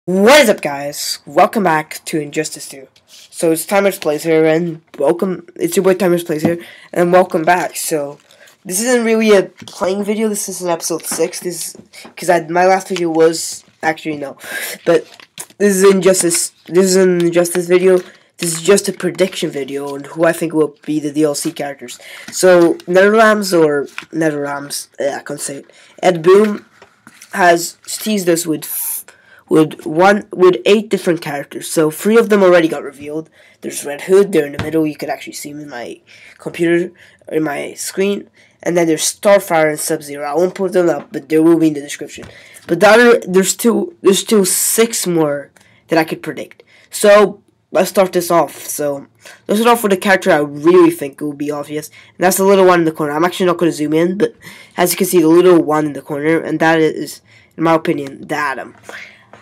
What is up, guys? Welcome back to Injustice 2. So it's Timers Plays here, and welcome. It's your boy Timers Plays here, and welcome back. So this isn't really a playing video. This is an episode 6. This because my last video was actually no, but this is Injustice. This is an Injustice video. This is just a prediction video on who I think will be the DLC characters. So NetherRealms, I can't say it. Ed Boon has teased us with 8 different characters. So 3 of them already got revealed. There's Red Hood. They're in the middle. You could actually see them in my computer or in my screen. And then there's Starfire and Sub-Zero. I won't put them up, but they will be in the description. But there's still 6 more that I could predict. So let's start this off. So let's start off with a character I really think will be obvious, and that's the little one in the corner. I'm actually not going to zoom in, but as you can see, the little one in the corner, and that is, in my opinion, the Atom.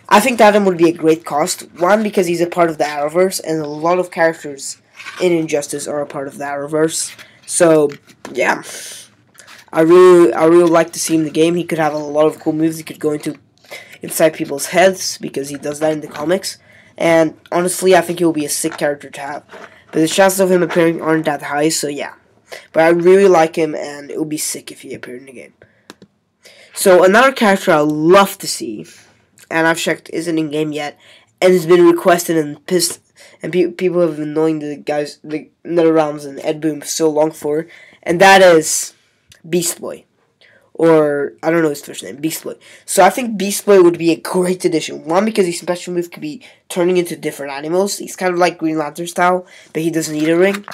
I think the Atom would be a great cost. One, because he's a part of the Arrowverse, and a lot of characters in Injustice are a part of the Arrowverse. So yeah, I really like to see him in the game. He could have a lot of cool moves. He could go inside people's heads because he does that in the comics. And honestly, I think he will be a sick character to have. But the chances of him appearing aren't that high, so yeah. But I really like him, and it would be sick if he appeared in the game. So another character I love to see, and I've checked isn't in game yet, and has been requested and pissed, and people have been knowing the NetherRealms and Ed Boon so long for, and that is Beast Boy. Or, I don't know his first name, Beast Boy. So I think Beast Boy would be a great addition. One, because his special move could be turning into different animals. He's kind of like Green Lantern style, but he doesn't need a ring.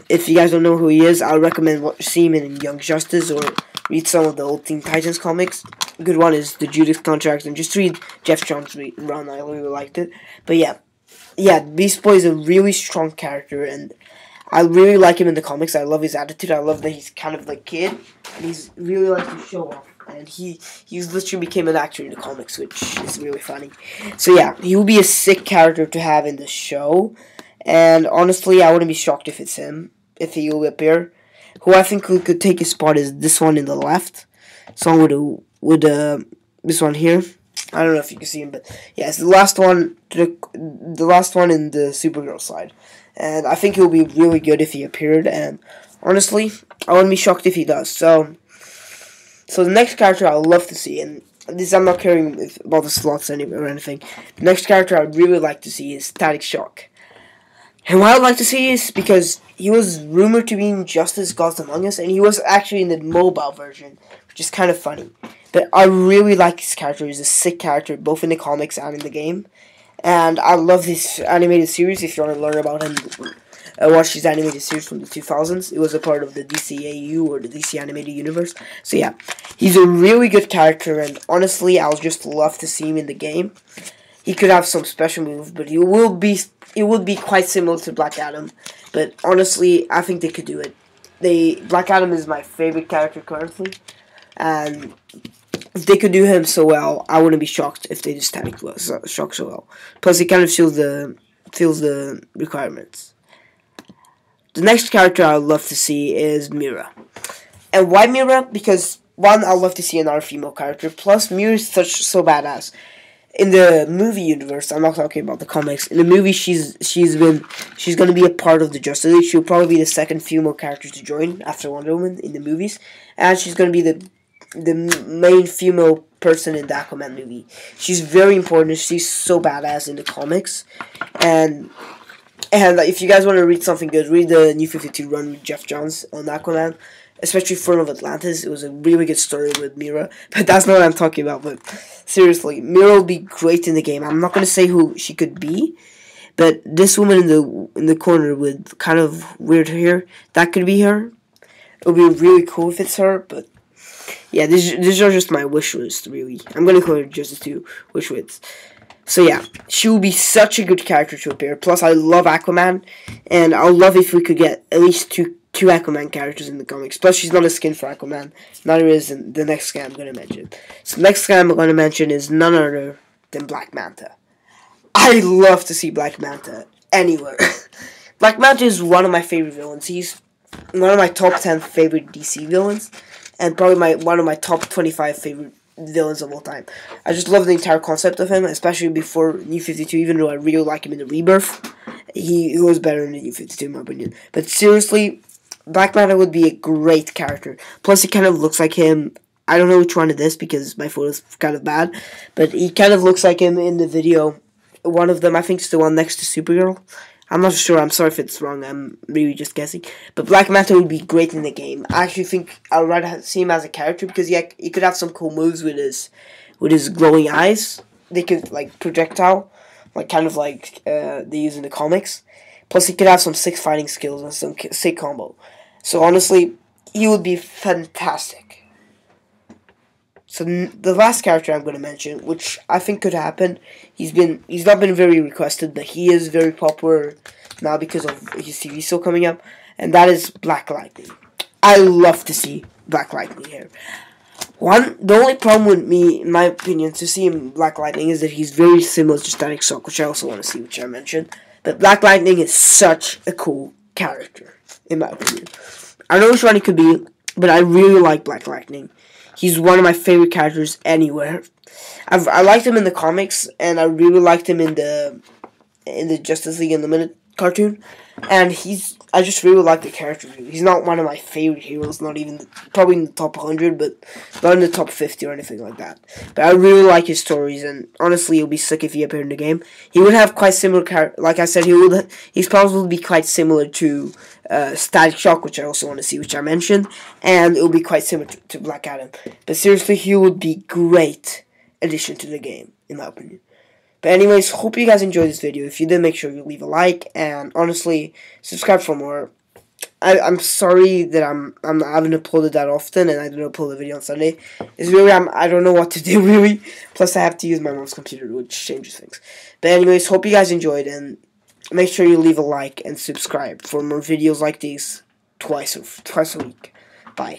If you guys don't know who he is, I would recommend seeing him in Young Justice or read some of the old Teen Titans comics. A good one is the Judas Contract, and just read Jeff John's run. I really liked it. But yeah, Beast Boy is a really strong character, and I really like him in the comics. I love his attitude. I love that he's kind of like kid, and he's really likes to show off. And he's literally became an actor in the comics, which is really funny. So yeah, he will be a sick character to have in the show. And honestly, I wouldn't be shocked if it's him, if he will appear. Who I think could take his spot is this one in the left. Someone with this one here. I don't know if you can see him, but yeah, it's the last one. The last one in the Supergirl side. And I think it would be really good if he appeared, and honestly, I wouldn't be shocked if he does. So the next character I would love to see, and this I'm not caring about the slots or anything. The next character I'd really like to see is Static Shock. And what I'd like to see is because he was rumored to be in Justice Gods Among Us, and he was actually in the mobile version, which is kind of funny. But I really like his character. He's a sick character, both in the comics and in the game. And I love this animated series. If you want to learn about him, watch his animated series from the 2000s. It was a part of the DCAU, or the DC Animated Universe. So yeah, he's a really good character, and honestly, I would just love to see him in the game. He could have some special moves, but it would be quite similar to Black Adam. But honestly, I think they could do it. Black Adam is my favorite character currently, and if they could do him so well, I wouldn't be shocked if they did Static Shock so well. Plus, he kind of fills the requirements. The next character I would love to see is Mera. And why Mera? Because one, I'd love to see another female character. Plus, Mera is so badass. In the movie universe, I'm not talking about the comics. In the movie, she's gonna be a part of the Justice League. She'll probably be the second female character to join after Wonder Woman in the movies, and she's gonna be the main female person in the Aquaman movie. She's very important. She's so badass in the comics, and if you guys want to read something good, read the New 52 run with Jeff Johns on Aquaman, especially Throne of Atlantis. It was a really good story with Mera, but that's not what I'm talking about. But seriously, Mera will be great in the game. I'm not gonna say who she could be, but this woman in the corner with kind of weird hair, that could be her. It would be really cool if it's her, but yeah, these are just my wish list, really. I'm gonna call it Justice 2 wish lists. So yeah, she will be such a good character to appear. Plus, I love Aquaman, and I'll love if we could get at least two Aquaman characters in the comics. Plus, she's not a skin for Aquaman. Neither is the next guy I'm gonna mention. So the next guy I'm gonna mention is none other than Black Manta. I love to see Black Manta anywhere. Black Manta is one of my favorite villains. He's one of my top 10 favorite DC villains, and probably one of my top 25 favorite villains of all time. I just love the entire concept of him, especially before New 52, even though I really like him in the Rebirth. He was better in the New 52, in my opinion. But seriously, Black Manta would be a great character. Plus, he kind of looks like him. I don't know which one it is because my photo's kind of bad. But he kind of looks like him in the video. One of them, I think, is the one next to Supergirl. I'm not sure. I'm sorry if it's wrong. I'm really just guessing. But Black Manta would be great in the game. I actually think I'd rather see him as a character because he could have some cool moves with his glowing eyes. They could like projectile, like kind of like they use in the comics. Plus, he could have some sick fighting skills and some sick combo. So honestly, he would be fantastic. So the last character I'm going to mention, which I think could happen, he's not been very requested, but he is very popular now because of his TV show coming up, and that is Black Lightning. I love to see Black Lightning here. The only problem with me, in my opinion, to see him Black Lightning is that he's very similar to Static Shock, which I also want to see, which I mentioned. But Black Lightning is such a cool character, in my opinion. I don't know which one it could be, but I really like Black Lightning. He's one of my favorite characters anywhere. I liked him in the comics, and I really liked him in the Justice League Unlimited cartoon. And I just really like the character. He's not one of my favorite heroes, not even probably in the top 100, but not in the top 50 or anything like that. But I really like his stories, and honestly, it would be sick if he appeared in the game. He would have quite similar like I said, he's probably be quite similar to Static Shock, which I also want to see, which I mentioned, and it will be quite similar to Black Adam. But seriously, he would be great addition to the game, in my opinion. But anyways, hope you guys enjoyed this video. If you did, make sure you leave a like, and honestly, subscribe for more. I'm sorry that I haven't uploaded that often, and I don't upload a video on Sunday. It's really, I don't know what to do, really. Plus, I have to use my mom's computer, which changes things. But anyways, hope you guys enjoyed, and make sure you leave a like and subscribe for more videos like these twice a week. Bye.